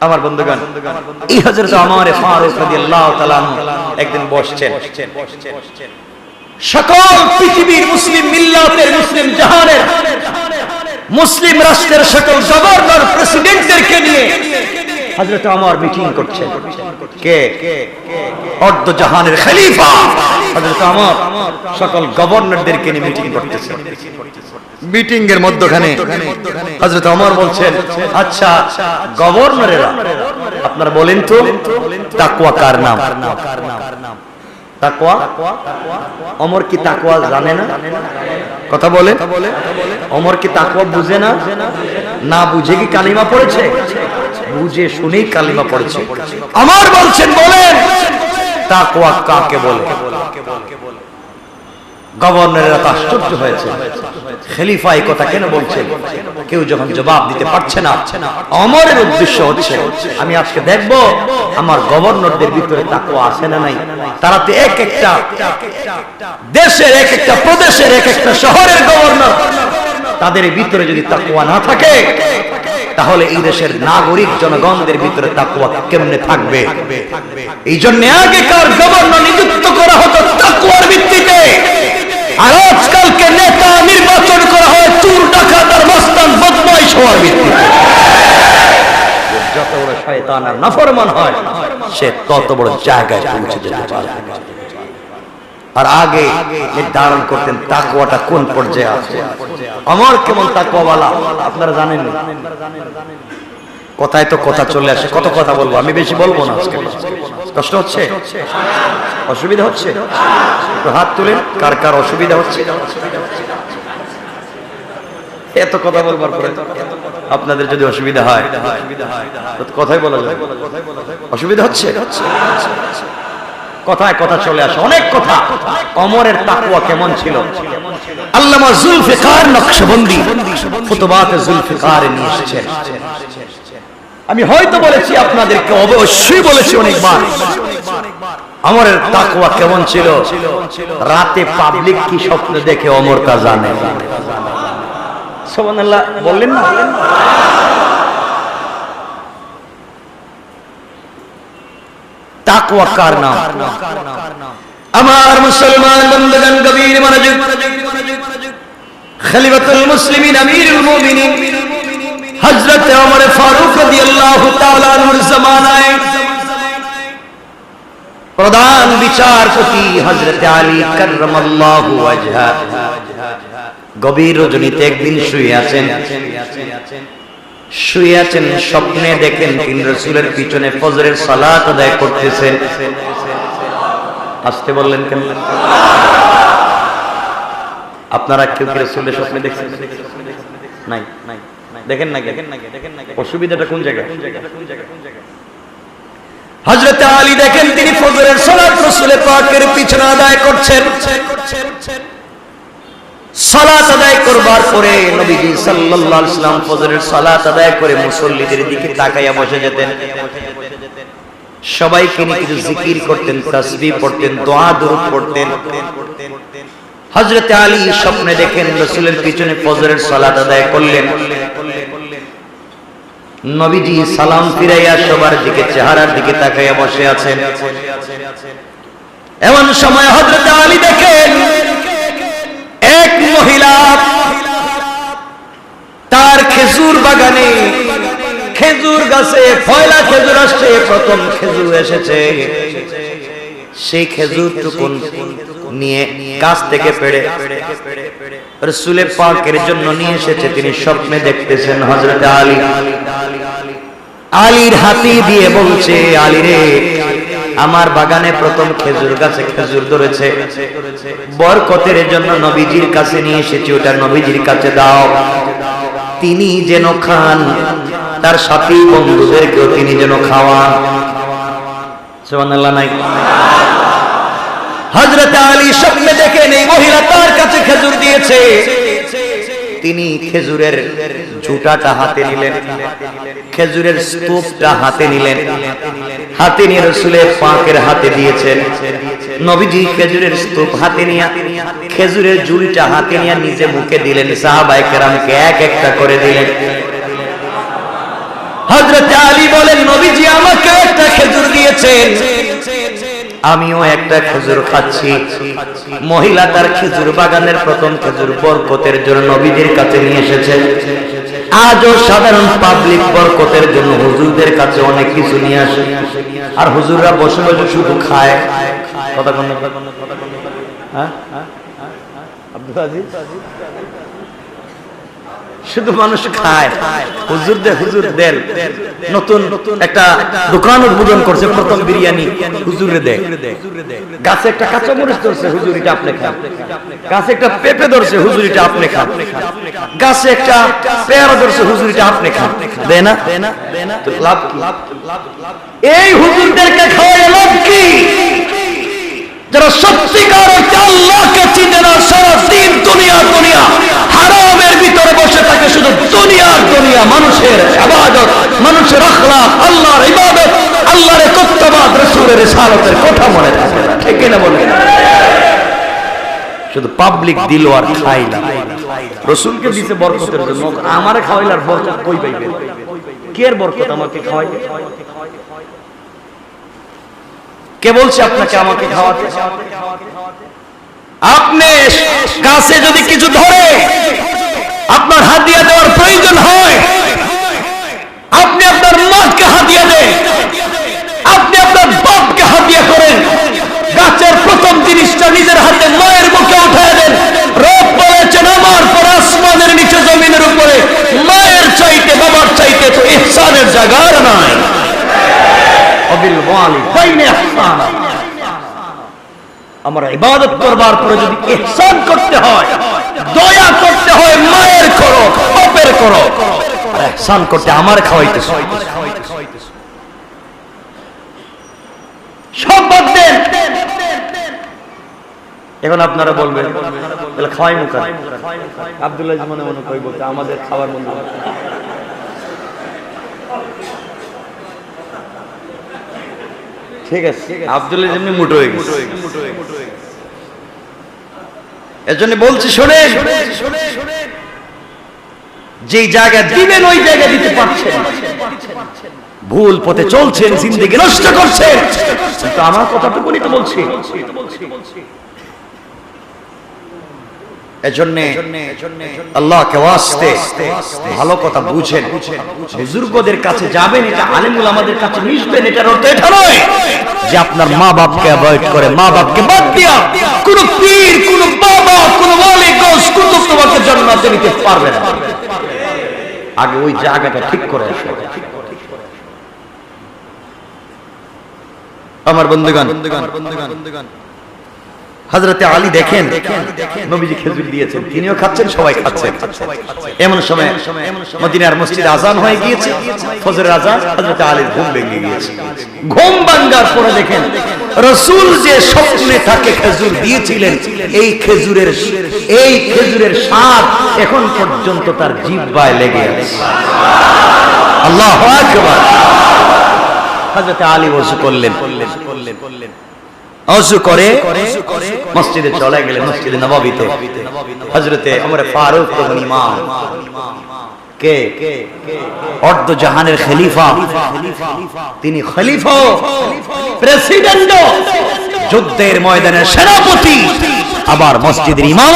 আমার বন্ধুগণ, এই হযরত ওমর ফারুক রাদিয়াল্লাহু তাআলা আনহু একদিন বসছেন, সকল পৃথিবীর মুসলিম মিল্লাতের, মুসলিম জাহানের, মুসলিম রাষ্ট্রের সকল গভর্নর প্রেসিডেন্টদেরকে নিয়ে হযরত ওমর মিটিং করছেন। কে? অর্ধ জাহানের খলিফা হযরত ওমর সকল গভর্নরদেরকে নিয়ে মিটিং করতেছেন। মিটিং এর মধ্যখানে হযরত ওমর বলছেন, আচ্ছা গভর্নরেরা আপনারা বলেন তো তাকওয়া কার নাম? তাকওয়া? ওমর কি তাকওয়া জানে না? কথা বলে। ওমর কি তাকওয়া বুঝে না? না বুঝে কি কালিমা পড়েছে? বুঝে শুনেই কালিমা পড়েছে। ওমর বলছেন, বলেন তাকওয়া কাকে বলে? গভর্নরেরা তো আশ্চর্য হয়েছে, খলিফা এই কথা কেন বলছেন? কেউ যখন জবাব দিতে পারছে না, ওমরের উদ্দেশ্য হচ্ছে আমি আজকে দেখব আমার গভর্নরদের ভিতরে তাকওয়া আছে না নাই। তারা তো এক একটা দেশের, এক একটা প্রদেশের, এক একটা শহরের গভর্নর, তাদের ভিতরে যদি তাকওয়া না থাকে তাহলে এই দেশের নাগরিক জনগণদের ভিতরে তাকওয়া কেমনে থাকবে? এই জন্য আগেকার গভর্নর নিযুক্ত করা হতো তাকওয়ার ভিত্তিতে, আর আজকালকে নেতা নির্বাচন করা হয় চোর, ডাকাত আর মস্তান বদমাইশ হওয়ার ভিত্তিতে। যত বড় শয়তান আর নাফরমান হয় সে তত বড় জায়গায় পৌঁছে যেতে পারে। আর আগে নির্ধারণ করতেন তাকওয়াটা কোন পর্যায়ে আছে। ওমর কেমন তাকওয়াওয়ালা আপনারা জানেন না? কথায় তো কথা চলে আসে, কত কথা বলবো, আমি বেশি বলবো না আজকে। কষ্ট হচ্ছে? অসুবিধা হচ্ছে? একটু হাত তুলেন কার কার অসুবিধা হচ্ছে। এত কথা বলবার পরে আপনাদের যদি অসুবিধা হয় কথাই বলা যায়। অসুবিধা হচ্ছে? কথায় কথা চলে আসে, অনেক কথা। ওমরের তাকওয়া কেমন ছিল? আল্লামা জুলফিকার নকশবন্দি ফুতুবাতে জুলফিকারে নিয়ে এসেছেন। আমি হয়তো বলেছি আপনাদেরকে, অবশ্যই বলেছি অনেকবার, ওমরের তাকওয়া কেমন ছিল। রাতে পাবলিক কি স্বপ্ন দেখে ওমর তা জানে। সুবহানাল্লাহ বললেন না? তাকওয়া কার নাম? আমার মুসলমান বন্ধুগণ গভীর মনোযোগ। খলিফাতুল মুসলিমিন আমিরুল মুমিনিন হযরত ওমর ফারুক রাদিয়াল্লাহু তাআলা আনহুর জামানায় প্রধান বিচারপতি হযরত আলী কাররামাল্লাহু ওয়াজহা গভীর রজনীতে একদিন শুয়ে আছেন, স্বপ্নে দেখেন তিনি রাসূলের পিছনে ফজরের সালাত আদায় করতেছেন। আসতে বললেন কেন? আপনারা কেউ কি রাসূলের স্বপ্নে দেখছেন? নাই? দেখেন না? অসুবিধাটা কোন জায়গায়? হযরত আলী দেখেন তিনি ফজরের সালাত রাসূল পাকের পিছনে আদায় করছেন। সালাত আদায় করবার পরে নবীজি সাল্লাল্লাহু আলাইহি ওয়াসাল্লাম ফজরের সালাত আদায় করে মুসল্লিদের দিকে তাকায়া বসে যেতেন। সবাইকে নিয়ে কিছু জিকির করতেন, তাসবিহ পড়তেন, দোয়া দরুদ পড়তেন। হযরত আলী স্বপ্নে দেখেন রাসূলের পিছনে ফজরের সালাত আদায় করলেন। নবীজি সালাম ফিরাইয়া সবার দিকে, চেহারার দিকে তাকায়া বসে আছেন। এমন সময় হযরত আলী দেখেন এক মহিলা তার খেজুর বাগানে, খেজুর গাছে পয়লা খেজুর আসছে, প্রথম খেজুর এসেছে। সেই খেজুরটুকু নিয়ে গাছ থেকে পেড়ে রাসূল পাকের জন্য নিয়ে এসেছে। তিনি স্বপ্নে দেখতেছেন হযরত আলী আলীর হাতে দিয়ে বলছে, আলী রে, আমার বাগানে প্রথম খেজুর গাছে খেজুর ধরেছে, বরকতের জন্য নবীজির কাছে নিয়ে এসেছি, ওটা নবীজির কাছে দাও, তিনি যেন খান, তার সাথী বন্ধুদেরকেও তিনি যেন খাওয়ান। সুবহানাল্লাহ নাই? হযরত আলী স্বপ্নে দেখেন এই মহিলা তার কাছে খেজুর দিয়েছে। তিনি খেজুরের ঝুটাটা হাতে নিলেন, খেজুরের স্তূপটা হাতে নিলেন, হাতে নিয়ে রাসূলের পাকের হাতে দিয়েছেন। নবীজি খেজুরের স্তূপ হাতে নিয়ে, খেজুরের ঝুড়িটা হাতে নিয়ে নিজে মুখে দিলেন, সাহাবায়ে কেরামকে এক একটা করে দিলেন। হযরত আলী বলেন, নবীজি আমাকে একটা খেজুর দিয়েছেন, আমিও একটা খেজুর খাচ্ছি। মহিলা তার খেজুর বাগানের প্রথম খেজুর বরকতের জন্য নবীজির কাছে নিয়ে এসেছে। আজও সাধারণ পাবলিক বরকতের জন্য হুজুরদের কাছে অনেক কিছু নিয়ে আসে, আর হুজুররা বসে বসে শুধু খায়। কথা কোন হ্যাঁ, আব্দুল আজিজ, শুধু মানুষ খায়। হুজুর দেন নতুন একটা দোকান উদ্বোধন করছে, প্রথম বিরিয়ানি হুজুরে দেয়। গাছে একটা কাঁচা মরিচ ধরছে, হুজুরিটা আপনি খান। গাছে একটা পেঁপে ধরছে, হুজুরিটা আপনি খান। গাছে একটা পেয়ারা ধরছে, হুজুরিটা আপনি খান। দেয় না? তো লাভ কি? এই হুজুরদেরকে খাওয়ায় লাভ কি? যারা সত্যিকার আল্লাহকে চিনে না, সারা দিন দুনিয়া হারামের ভিতরে বসে থাকে, শুধু দুনিয়া, মানুষের ইবাদত, মানুষের আখলাক, আল্লাহর ইবাদত, আল্লাহর একাত্মবাদ, রাসূলের রিসালাতের কথা মনে থাকে না। ঠিক না বলেন? শুধু পাবলিক দিল আর খাই না। রাসূলকে দিতে বরকতের জন্য, আমারে খাওয়াইলার বরকত কই পাইবে? কে এর বরকত আমাকে খাওয়াইবে? কে বলছে আপনাকে আমাকে খাওয়াতে? আপনি গাছে যদি কিছু ধরে আপনার হাদিয়া দেওয়ার প্রয়োজন হয়, আপনি আপনার মাকে হাদিয়া দেন, আপনি আপনার বাপকে হাদিয়া করেন। গাছের প্রথম জিনিসটা নিজের হাতে মায়ের মুখে উঠায় দেন। রব বলেছেন, আমার পর আসমানের নিচে জমিনের উপরে মায়ের চাইতে বাবার চাইতে তো ইহসানের জায়গা আর নাই। আমার ইবাদত করবার পরে যদি ইহসান করতে হয়, দয়া করতে হয়, মায়ের করো, বাপের করো, আর ইহসান করতে আমার খাওয়াইতেছ। সব বাদ দেন। এখন আপনারা বলবেন তাহলে খাওয়াই মুখা। আব্দুল্লাহ মনে মনে কই বলতে আমাদের খাবার মনে হয়। ঠিক আছে, আব্দুল্লাহ যেমনি মুটো হয়ে গেছে। এজন্য বলছি, শোনেন, যে জায়গা দিবেন ওই জায়গা দিতে পারছেন, ভুল পথে চলছেন, জিন্দেগি নষ্ট করছেন। কিন্তু আমার কথাটুকুনি তো বলছি। এজন্য আল্লাহকে ওয়াস্তে ভালো কথা বুঝেন। বুজুর্গদের কাছে যাবেন, এটা আলেমুল আমাদের কাছে মিশবেন, এটার অর্থ এটা নয় যে আপনার মা বাপকে অ্যাভয়েড করে, মা বাপকে বাদ দিয়া কোন পীর, কোন বাবা, কোন ওয়ালি গাউস কুতুব তোমাকে জান্নাতে নিতে পারবে না। আগে ওই জায়গাটা ঠিক করে আসো। আমার বন্ধুগণ, হযরতে আলী দেখেন, নবীজি খেজুর দিয়েছেন, তিনিও খাচ্ছেন, সবাই খাচ্ছেন। এমন সময় মদিনার মসজিদে আযান হয়ে গিয়েছে, ফজরের আযান। হযরতে আলীর ঘুম ভেঙে গিয়েছে। ঘুম ভাঙার পরে দেখেন রাসূল যে স্বপ্নে তাকে খেজুর দিয়েছিলেন, এই খেজুরের স্বাদ এখন পর্যন্ত তার জিহ্বায় লেগে আছে। আল্লাহু আকবার। হযরতে আলী ওযু করলেন, ওযু করে মসজিদে চলে গেলেন, মসজিদে নববীতে। হযরতে ওমর ফারুক তখন ইমাম, কে অর্ধ জাহানের খলিফা, তিনি খলিফা, প্রেসিডেন্ট, যুদ্ধের ময়দানের সেনাপতি, আবার মসজিদের ইমাম,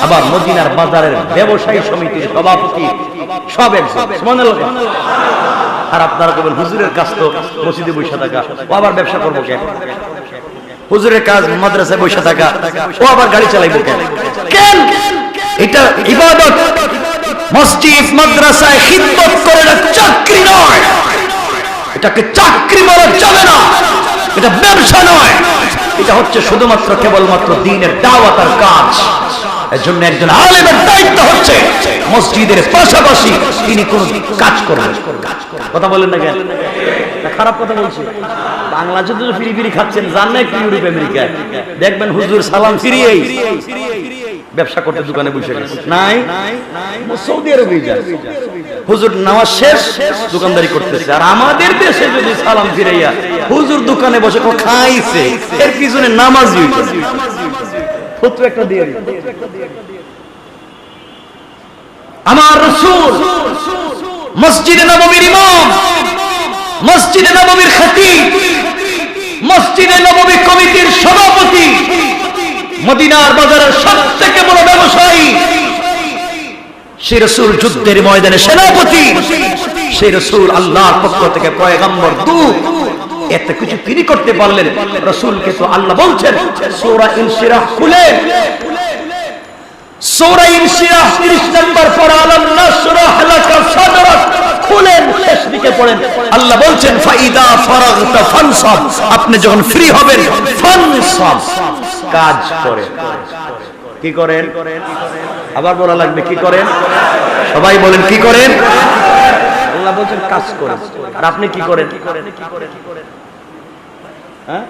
আবার মদিনার বাজারের ব্যবসায়ী সমিতির সভাপতি, সব একজন। সুবহানাল্লাহ। আর আপনারা বলেন হুজুরের কাজ তো মসজিদে বসে থাকা, ও আবার ব্যবসা করবো কেন? হুজুরের কাজ মাদ্রাসায় বসে থাকা, ও আবার গাড়ি চালাইবো কেন? কেন? এটা ইবাদত। মসজিদ মাদ্রাসায় খিদমত করে না, চাকরি নয়। এটাকে চাকরি বলা যাবে না, এটা ব্যবসা নয়। এটা হচ্ছে শুধুমাত্র কেবলমাত্র দ্বীনের দাওয়াত আর কাজ। এজন্য একজন আলেমের দায়িত্ব হচ্ছে মসজিদের পাশাপাশি তিনি কোন কাজ করবেন। কথা বলেন না কেন? খারাপ কথা বলছি? বাংলাদেশে তো ফিরি ফিরি খাচ্ছেন, যান না একটু ইউরোপ আমেরিকায়, দেখবেন হুজুর সালাম ফিরিয়েই ব্যবসা করতে দোকানে বসে গেছে। নাই, সৌদি আরবে যান, হুজুর নামাজ শেষ দোকানদারি করতেছে। আর আমাদের দেশে যদি সালাম ফিরাইয়া হুজুর দোকানে বসে খাইছে, এর পিছনে নামাজই হইছে। ফতোয়া একটা দিয়ে দিন। আমার রাসূল মসজিদে নববীর ইমাম, মসজিদ মসজিদে নববীর খতিব, মসজিদে নববী কমিটির সভাপতি, মদিনার বাজারের সবথেকে বড় ব্যবসায়ী, সেই রাসূল যুদ্ধের ময়দানে সেনাপতি, সেই রাসূল আল্লাহর পক্ষ থেকে পয়গম্বর দূত, এত কিছু তিনি করতে পারলেন। রাসূলকে তো আল্লাহ বলছেন সূরা ইনশিরাহ খুলেন, সূরা ইনশিরাহ 30 নম্বর পড়া, আলাম নাশরাহ লাকা সাদরাক খুলেন, শেষ দিকে পড়েন, আল্লাহ বলছেন ফাইদা ফারাগতা ফানসাব, আপনি যখন ফ্রি হবেন ফানসাব, কাজ করেন। কি করেন? আবার বলা লাগবে, কি করেন? সবাই বলেন কি করেন? আল্লাহ বলছেন কাজ করেন, আর আপনি কি করেন? হ্যাঁ,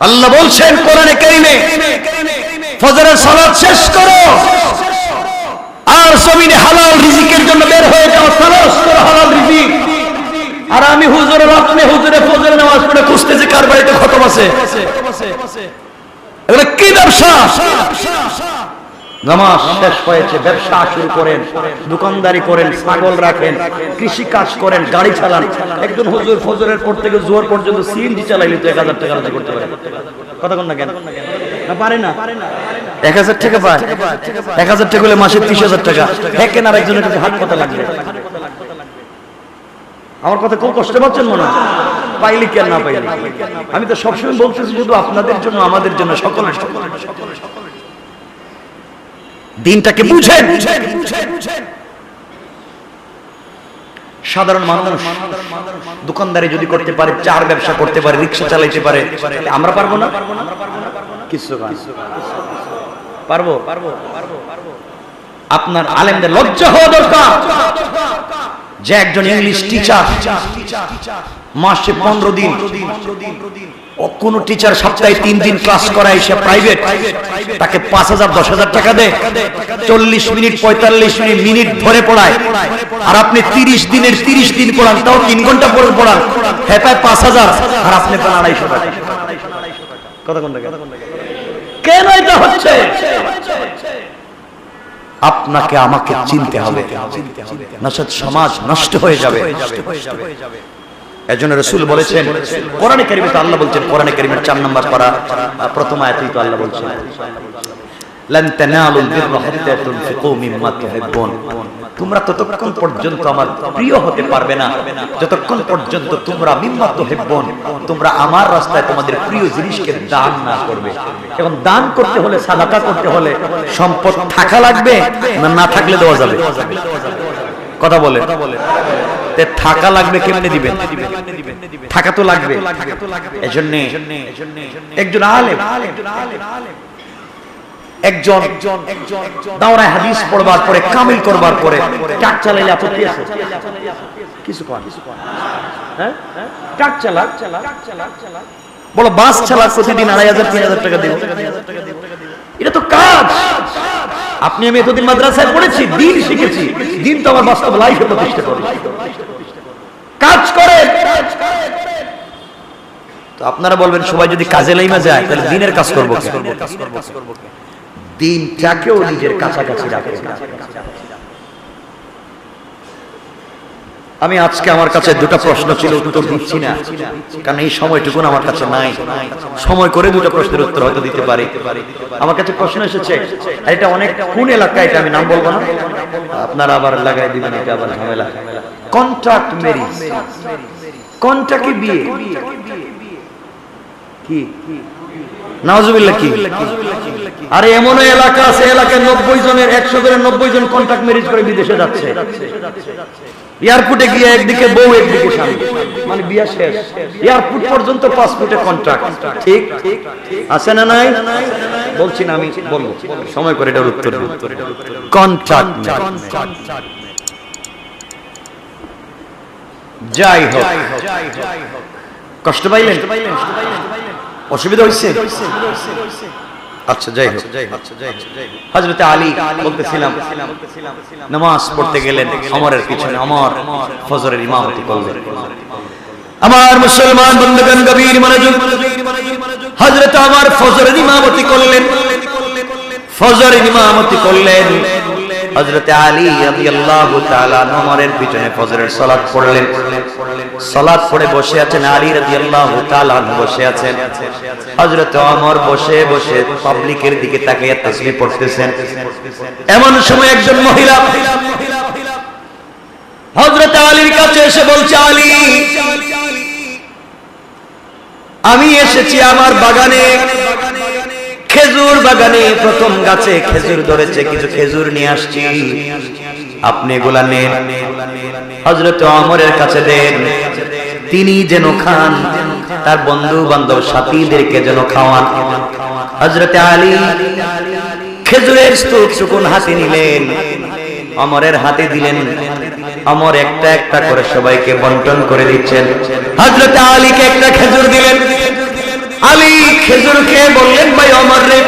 আল্লাহ বলছেন কোরআনে কারীমে ফজরের সালাত শেষ করো আর জমিনে হালাল রিজিকের জন্য বের হয়ে যাও, তালাশ করো হালাল রিজিক। আর আমি হুজুরের, আপনি হুজুরে ফজরের নামাজ পড়ে খুঁজতেছি কার বাড়িতে খতম আছে। এগুলো কি ব্যবসা? নামাজ শেষ হয়েছে, ব্যবসা শুরু করেন, দোকানদারি করেন, ছাগল রাখেন, কৃষি কাজ করেন, গাড়ি চালান। একজন হুজুর ফজরের পর থেকে জোহর পর্যন্ত সিএনজি চালাইলে তো 1000 টাকা রোজগার করতে পারে। কথা কোন না কেন? না পারে না? 1000 টাকা পায়, 1000 টাকা হলে মাসে 30,000 টাকা। দেখেন আর একজনের কাছে হাত পাতা লাগবে। আমার কথা খুব কষ্ট পাচ্ছেন মনে হয়? পাইলে কি আর না পাইলে? আমি তো সবসময় বলতেছি শুধু আপনাদের জন্য, আমাদের জন্য, সকলের জন্য। দিনটাকে বুঝেন। সাধারণ মানুষ দোকানদারি যদি করতে পারে, চার ব্যবসা করতে পারে, রিকশা চালাইতে পারে, আমরা পারবো না? কিছু পারবো? আপনার আলেমদের লজ্জা হওয়া দরকার যে একজন ইংলিশ টিচার মাসে 15 দিন, কোন টিচার সপ্তাহে 3 দিন ক্লাস করায়, সে প্রাইভেট, তাকে 5,000 10,000 টাকা দেয়, 40 মিনিট 45 মিনিট ধরে পড়ায়। আর আপনি 30 দিনের 30 দিন পড়ান, তাও 3 ঘন্টা পড়ে পড়ান, হেপায় 5,000, আর আপনি পান 250 টাকা। কথা কোন টাকা? কেন এটা হচ্ছে? আপনাকে আমাকে চিনতে হবে, নচেত সমাজ নষ্ট হয়ে যাবে। এজন্য রাসূল বলেছেন, কোরআনে কারীমে তো আল্লাহ বলছেন, কোরআনে কারীমের 4 নম্বর পারা প্রথম আয়াতেই তো আল্লাহ বলছেন লান তানালুল বিররা হাত্তা তুনফিকু মিম্মা তুহিব্বুন, তোমরা ততক্ষণ পর্যন্ত আমার প্রিয় হতে পারবে না যতক্ষণ পর্যন্ত তোমরা মিম্মা তুহিব্বুন, তোমরা আমার রাস্তায় তোমাদের প্রিয় জিনিসকে দান না করবে। এখন দান করতে হলে, সাদাকা করতে হলে সম্পদ থাকা লাগবে, না না থাকলে দেওয়া যাবে? কথা বলে থাকা লাগবে, কেমনে দিবেন? থাকা তো লাগবে। এজন্য একজন আলেম, একজন দাওরায়ে হাদিস পড়বার পরে, কামিল করবার পরে ট্রাক চালাইলে আপত্তি আছে? কিছু কয়? হ্যাঁ, ট্রাক চালা, বড় বাস চালা, প্রতিদিন 2,500 3,000 টাকা দেব, এটা তো কাজ। আপনি আমি এতদিন মাদ্রাসায় পড়েছি, দিন শিখেছি, দিন তো আমার বাস্তব লাইফে প্রতিষ্ঠা করি। কাজ করে তো আপনারা বলবেন সবাই যদি কাজে লাইমা যায় তাহলে দিনের কাজ করবো কেন? দিনটাকেও নিজের কাছাকাছি রাখে। আমি আজকে আমার কাছে দুটো প্রশ্ন ছিল, উত্তর দিচ্ছি না, কারণ এই সময়টুকু আমার কাছে নাই। সময় করে দুটো প্রশ্নের উত্তর হয়তো দিতে পারি। আমার কাছে প্রশ্ন এসেছে, এটা অনেক কোন এলাকা, এটা আমি নাম বলবো না, আপনারা আবার লাগাই দিবেন, এটা আবার ঝামেলা। কন্ট্রাক্ট ম্যারেজ, কন্ট্রাক্টে বিয়ে কি? নাউজুবিল্লাহ কি? আরে এমন এলাকা আছে, এলাকায় 90 জনের 100 জনের 90 জন কন্ট্রাক্ট ম্যারেজ করে বিদেশে যাচ্ছে। এয়ারপোর্টে গিয়ে একদিকে বউ একদিকে স্বামী, মানে বিয়ে শেষ, এয়ারপোর্ট পর্যন্ত পাসপোর্টে কন্ট্রাক্ট। ঠিক আছে না নাই? বলছি না, আমি বলবো, সময় করে এটার উত্তর দিন। কন্ট্রাক্ট যাই হোক, কষ্ট পাইলেন? অসুবিধা হয়েছে? আচ্ছা যাই হোক, হযরত আলী বলতেছিলাম, নামাজ পড়তে গেলেন, ওমরের পিছনে ওমর ফজরের ইমামতি করলেন। আমার মুসলমান বন্ধুগণ গভীর মনোযোগ, হযরত ওমর ফজরের ইমামতি করলেন, ফজরের ইমামতি করলেন। হযরত আলী রাদিয়াল্লাহু তাআলা ওমরের পিছনে ফজরের সালাত পড়লেন। সালাত পড়ে বসে আছেন আলী রাদিয়াল্লাহু তাআলা বসে আছেন। হযরত ওমর বসে বসে পাবলিকের দিকে তাকিয়ে তাসবিহ পড়তেছেন। এমন সময় একজন মহিলা হযরত আলীর কাছে এসে বলছে, আলী, আমি এসেছি আমার বাগানে, খেজুর বাগানে প্রথম গাছে খেজুর ধরেছে, কিছু খেজুর নিয়ে আসছি, আপনি এগুলা নেন, হযরত ওমরের কাছে দেন, তিনি যেন খান, তার বন্ধু বান্ধব সাথীদেরকে যেন খাওয়ান। হযরত আলী খেজুরের স্তূপ টুকুন হাতে নিলেন, ওমরের হাতে দিলেন। ওমর একটা একটা করে সবাইকে বন্টন করে দিচ্ছেন। হযরত আলীকে একটা খেজুর দিলেন। আলী খেজুর খেয়ে বললেন, ভাই ওমর রে,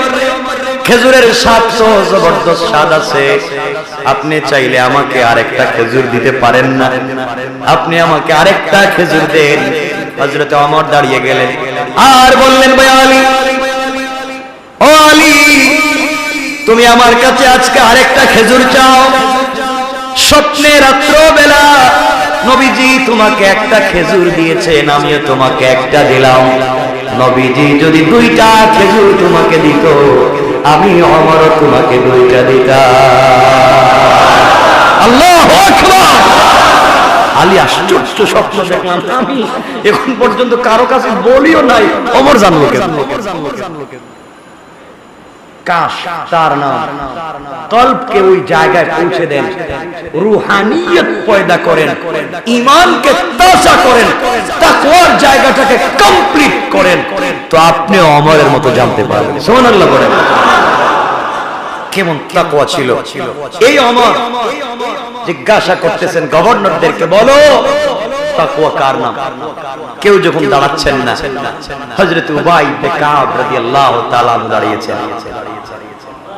খেজুরের স্বাদ তো জবরদস্ত স্বাদ আছে, আপনি চাইলে আমাকে আরেকটা খেজুর দিতে পারেন না? আপনি আমাকে আরেকটা খেজুর দেন। হযরত ওমর দাঁড়িয়ে গেলেন আর বললেন, ভাই আলী, ও আলী, তুমি আমার কাছে আজকে আরেকটা খেজুর চাও? স্বপ্নে রাত্রবেলা নবীজি তোমাকে একটা খেজুর দিয়েছেন, আমিও তোমাকে একটা দিলাম। নবীজি যদি দুইটা খেজুর তোমাকে দিত, আমি ওমরও তোমাকে দুইটা দিতাম। আল্লাহু আকবার। আলী আশ্চর্য স্বপ্ন দেখলাম আমি, এখন পর্যন্ত কারো কাছে বলিও নাই, ওমর জানলো কেন? কাশ তার নাম কলবকে ওই জায়গায় পৌঁছে দেন, রুহানিয়ত পয়দা করেন, ঈমানকে তাজা করেন, তাকওয়ার জায়গাটাকে কমপ্লিট করেন, তো আপনি ওমরের মতো জানতে পারবেন। সুবহানাল্লাহ বলেন। কেমন তাকওয়া ছিল এই ওমর। জিজ্ঞাসা করতেছেন গভর্নরদেরকে, বলো তাকওয়া কার নাম? কেউ যখন দাঁড়াচ্ছেন না, হযরত উবাই ইবনে কাব রাদিয়াল্লাহু তাআলা দাঁড়িয়েছেন।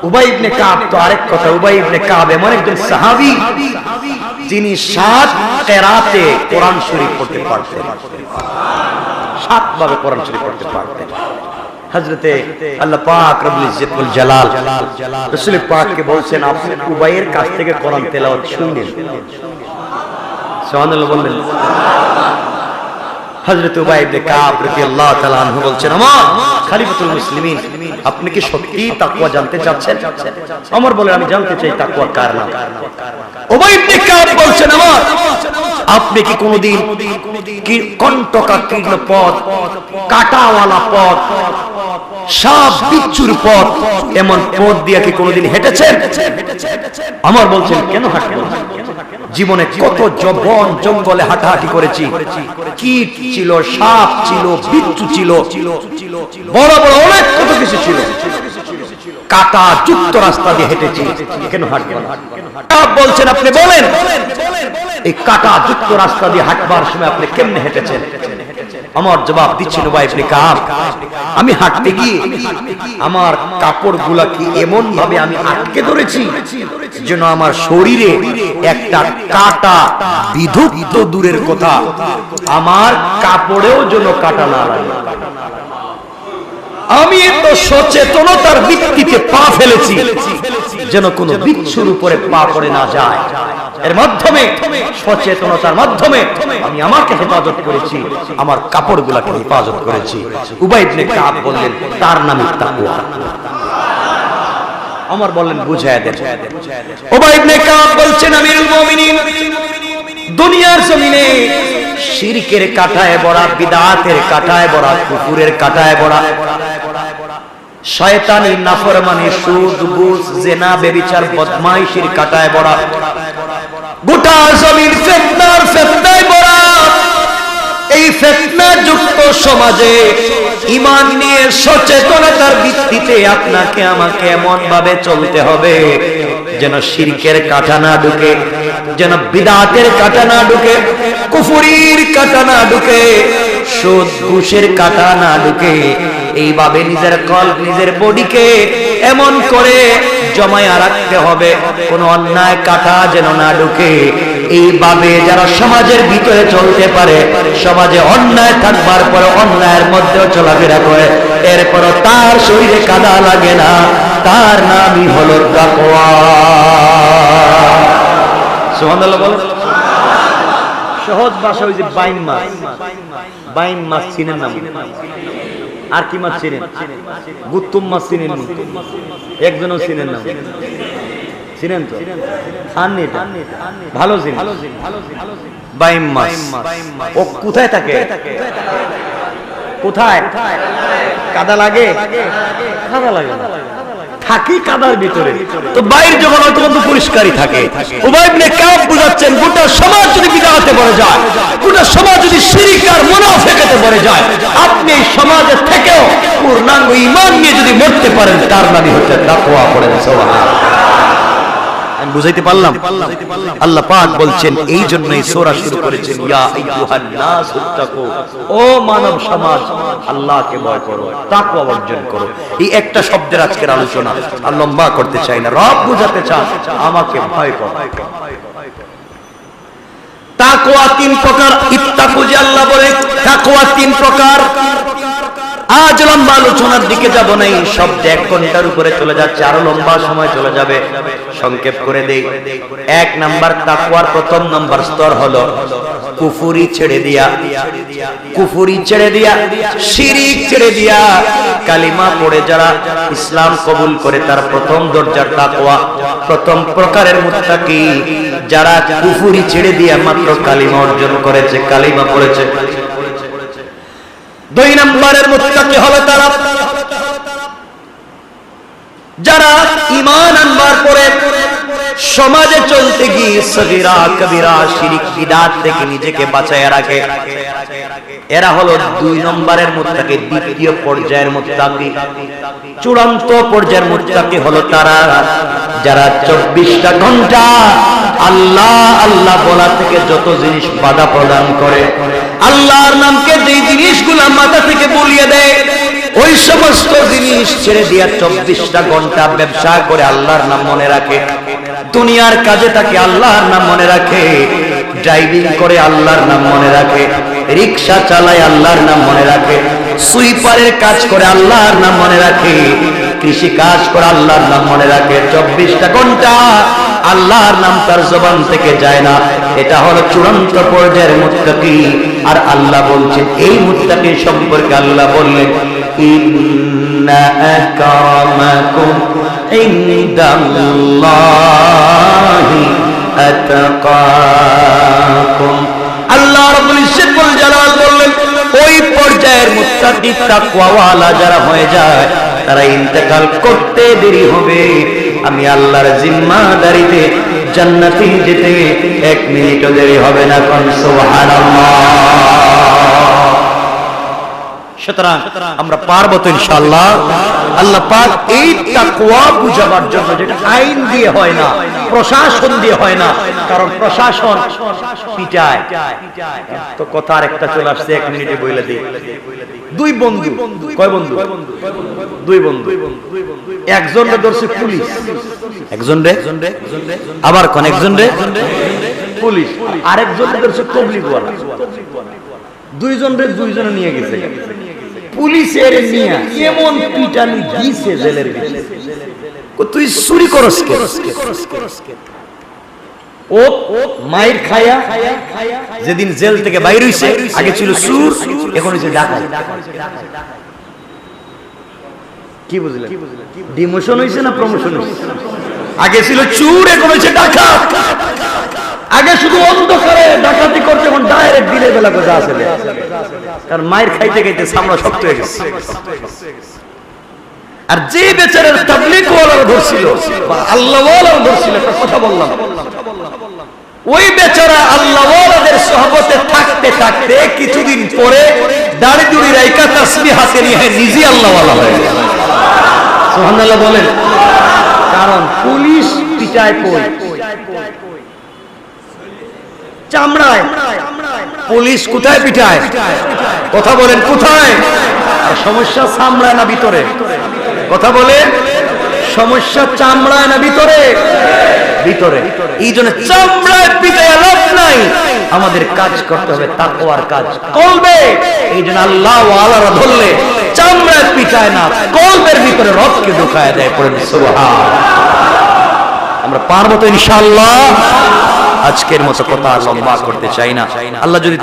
উবাই ইবনে কাব তো আরেক কথা, উবাই ইবনে কাব এমন একজন সাহাবী যিনি 7 কিরাতে কোরআন শরীফ পড়তে পারতেন, 7 ভাবে কোরআন শরীফ পড়তে পারতেন। হযরতে আল্লাহ পাক রব্বুল ইজ্জত ওয়াল জালাল রাসূল পাককে বলছেন, আপনি উবাইয়ের কাছ থেকে কোরআন তেলাওয়াত শুনেন। সুবহানাল্লাহ বললেন। হযরত উবাই ইবনে কাব রাদিয়াল্লাহু তাআলা আনহু বলছেন, ওমর খলিফাতুল মুসলিমিন, আপনি কি সত্যি তাকওয়া জানতে চাচ্ছেন? ওমর বলেন, আমি জানতে চাই তাকওয়া কার নাম। উবাই ইবনে কাব বলছেন, ওমর, আপনি কি কোনদিন কি কণ্টকাকীর্ণ পথ, কাঁটাওয়ালা পথ, সাপ বিচ্ছুর পথ, এমন পথ দিয়ে কি কোনদিন হেঁটেছেন? ওমর বলছেন, কেন হাঁটবেন? জীবনে কত বন জঙ্গলে হাঁটাহাঁটি করেছি, কীট ছিল, সাপ ছিল, বিচ্ছু ছিল, বড় বড় অনেক কত কিছু ছিল, কাটা যুক্ত রাস্তা দিয়ে হেঁটেছি, কেন হাঁটবেন? বলছেন, আপনি বলেন, এই কাটা যুক্ত রাস্তা দিয়ে হাঁটবার সময় আপনি কেমনে হেঁটেছেন? আমার জবাব দিচ্ছেন, উবাই ইবনে কাব, আমি হাঁটতে গিয়ে আমার কাপড়গুলা কি এমন ভাবে আমি আটকে ধরেছি যেন আমার শরীরে একটা কাটা বিধুক তো দূরের কথা, আমার কাপড়েও যেন কাটা না লাগে। আমি তো সচেতনতার ভিত্তিতে পা ফেলেছি যেন কোনো বিচ্ছুর উপরে পা পড়ে না যায়। এর মাধ্যমে, সচেতনতার মাধ্যমে আমি আমাকে হেফাজত করেছি, আমার কাপড়গুলোকে হেফাজত করেছি। উবাই ইবনে কাব বললেন, তার নামই তাকওয়া। ওমর বললেন, বুঝায়া দেন। উবাই ইবনে কাব বলছেন, আমিরুল মুমিনিন, দুনিয়ার জমিনে শিরকের কাঁটায় ভরা, বিদআতের কাঁটায় ভরা, কুফরের কাঁটায় ভরা, শয়তানি, নাফরমানি, সুদ, ঘুষ, জিনা, ব্যভিচার, বদমাইশির কাঁটায় ভরা, গোটা জমিন ফিতনার ফিতনায় ভরা। এই ফিতনা যুক্ত সমাজে ঈমান নিয়ে সচেতনতার ভিত্তিতে আপনাকে আমাকে এমন ভাবে চলতে হবে যেন শিরকের কাঁটা না ঢুকে, যেন বিদআতের কাঁটা না ঢুকে, কুফরির কাঁটা না ঢুকে, সুদ ঘুষের কাঁটা না ঢুকে। এইভাবে নিজের কলব, নিজের বডিকে এমন করে জমায়া রাখতে হবে কোন অন্যায় কাঁটা যেন না ঢুকে। এইভাবে যারা সমাজের ভিতরে চলতে পারে, সমাজে অন্যায় থাকবার পরে অন্যায়ের মধ্যেও চলাফেরা করে, এরপরও তার শরীরে কাদা লাগে না, তার নামই হলো তাকওয়া। সুবহানাল্লাহ বলেন। সহজ ভাষা ওই যে বাইম মাছ, বাইম মাছ চিনেন না? আর কি মাছ চিনেন? গুত্তুম মাছ চিনেন? একজনও চিনেন না? চিনেন তো? খাননি এটা? ভালো চিনেন? বাইম মাছ। ও কোথায় থাকে? কোথায়? কাদা লাগে? কাদা লাগে না, থাকি কাদার ভিতরে। তো বাইরে যখন হয় তখন তো পরিষ্কারই থাকে। উবাই ইবনে কাব বুঝাচ্ছেন, গোটা সমাজ যদি বিদআতে পড়ে যায়, গোটা সমাজ যদি শিরক আর মুনাফিকতে পড়ে যায়, আপনি এই সমাজের থেকেও পূর্ণাঙ্গ ঈমান নিয়ে যদি মরতে পারেন, তার নামই হচ্ছে তাকওয়া। পড়েন সুবহানাল্লাহ। আমি বুঝাইতে পারলাম? আল্লাহ পাক বলছেন, এই জন্যই সূরা শুরু করেছেন, ইয়া আইয়ুহান নাস ইত্তাকু, ও মানব সমাজ, আল্লাহকে ভয় করো, তাকওয়া অর্জন করো। এই একটা শব্দের আজকের আলোচনা আর লম্বা করতে চাই না। রব বুঝাতে চান, আমাকে ভয় করো। তাকওয়া তিন প্রকার। ইত্তাকু যে আল্লাহ বলে, তাকওয়া তিন প্রকার। আজ লম্বা আলোচনার দিকে যাব না, এই শব্দ 1 ঘন্টার উপরে চলে যাচ্ছে, আরো লম্বা সময় চলে যাবে। সংক্ষেপ করে দেই। 1 নাম্বার তাকওয়ার প্রথম নাম্বার স্তর হলো কুফরি ছেড়ে দিয়া, কুফরি ছেড়ে দিয়া, শিরিক ছেড়ে দিয়া, কালিমা পড়ে যারা ইসলাম কবুল করে, তার প্রথম দরজার তাকওয়া, প্রথম প্রকারের মুত্তাকি যারা কুফরি ছেড়ে দিয়া মাত্র কালিমা অর্জন করেছে, কালিমা পড়েছে। 2 নম্বরের মুত্তাকি হলো তারা যারা ঈমান আনবার পরে সমাজে চলতে গিয়ে সগীরা কবিরা শিরক বিদআত থেকে নিজেকে বাঁচায় রাখে। এরা হলো 2 নম্বরের মুত্তাকি। দ্বিতীয় পর্যায়ের মুত্তাকি, চূড়ান্ত পর্যায়ের মুত্তাকি হলো তারা যারা 24টা ঘন্টা আল্লাহ আল্লাহ বলা থেকে যত জিনিস বাধা প্রদান করে, আল্লাহর নামকে যেই জিনিসগুলো মাথা থেকে বলিয়ে দেয়, ওই সমস্ত জিনিস ছেড়ে দিয়া 24টা ঘন্টা ব্যবসা করে আল্লাহর নাম মনে রাখে, দুনিয়ার কাজে তাকে আল্লাহর নাম মনে রাখে, ড্রাইভিং করে আল্লাহর নাম মনে রাখে, রিকশা চালায় আল্লাহর নাম মনে রাখে, সুইপারের কাজ করে আল্লাহর নাম মনে রাখে, কৃষি কাজ করে আল্লাহর নাম মনে রাখে। 24টা ঘন্টা আল্লাহর নাম তার জবান থেকে যায় না। এটা হলো চূড়ান্ত পর্যায়ের মুত্তাকি। আর আল্লাহ বলছেন, এই মুত্তাকি সম্পর্কে আল্লাহ বললেন, ইন্না আকরামাকুম ইনদাল্লাহি আতাকাকুম। আল্লাহ রাব্বুল ইজ্জত ওয়াল জালাল বললেন, ওই পর্যায়ের মুত্তাকি তাকওয়াওয়ালা যারা হয়ে যায়, তারা ইন্তেকাল করতে দেরি হবে, আমি আল্লাহর জিম্মাদারিতে জান্নাতে যেতে 1 মিনিটও দেরি হবে না। কোন সুবহানাল্লাহ। সুতরাং আমরা পারবো তো ইনশাআল্লাহ। আল্লাহ পাক এই তাকওয়া বুঝাবার জন্য, যেটা আইন দিয়ে হয় না, প্রশাসন দিয়ে হয় না, কারণ প্রশাসন পিটায়। তো কথা আরেকটা চলে আসছে, 1 মিনিটে বইলা দিই। 2 বন্ধু, কয় বন্ধু? 2 বন্ধু। একজন রে ধরছে পুলিশ, একজন রে আবার কোন একজন রে পুলিশ, আরেকজন রে ধরছে তবলিগওয়ালা। 2 জন রে 2 জনে নিয়ে গেছে। পুলিশের নিয়ে এমন পিটানি দিছে জেলের ভিতরে, তুই চুরি করস কে? ও মাইর খায়া যেদিন জেল থেকে বাইর হইছে, আগে ছিল সুর, এখন হইছে ডাকাত। কি বুঝলেন? ডিমোশন হইছে না প্রমোশন হইছে? আগে ছিল চুর, এখন হইছে ডাকাত। আগে শুধু অন্ধকারে ডাকাতি করতে, এখন ডাইরেক্ট দিনের বেলা কথা আছে, কারণ মায়ের খাইতে খাইতে চামড়া শক্ত হয়ে গেছে। আর যে বেচারার তাবলীগ ওয়ালা ধরছিল বা আল্লাহ ওয়ালা ধরছিল, একটা কথা বললাম, ওই বেচারা আল্লাহ ওয়ালাদের সুহবতে থাকতে থাকতে কিছুদিন পরে দাড়ি দুড়ি রাইখা তাসবিহ হাতে নিয়ে নিজে আল্লাহ ওয়ালা হয়ে গেল। সুবহানাল্লাহ বলেন। কারণ পুলিশ পিটায় কই? চামড়ায়। পুলিশ কোথায় পিটায়? কথা বলেন, কোথায়? সমস্যা চামড়ায় না ভিতরে? কথা বলেন, সমস্যা চামড়ায় না ভিতরে? ভিতরে। এই জন্য চামড়ায় পিটায় লাভ নাই, আমাদের কাজ করতে হবে তাকওয়ার কাজ, কলবে। এই জন্য আল্লাহ ওয়ালারা ধরলে চামড়ায় পিটায় না, কলবের ভিতরে রথকে ঢুকায় দেয়। পড়েন সুবহান। আমরা পারবো তো ইনশাআল্লাহ। আজকের মতো কথা লম্বা করতে চাই না। আল্লাহ যদি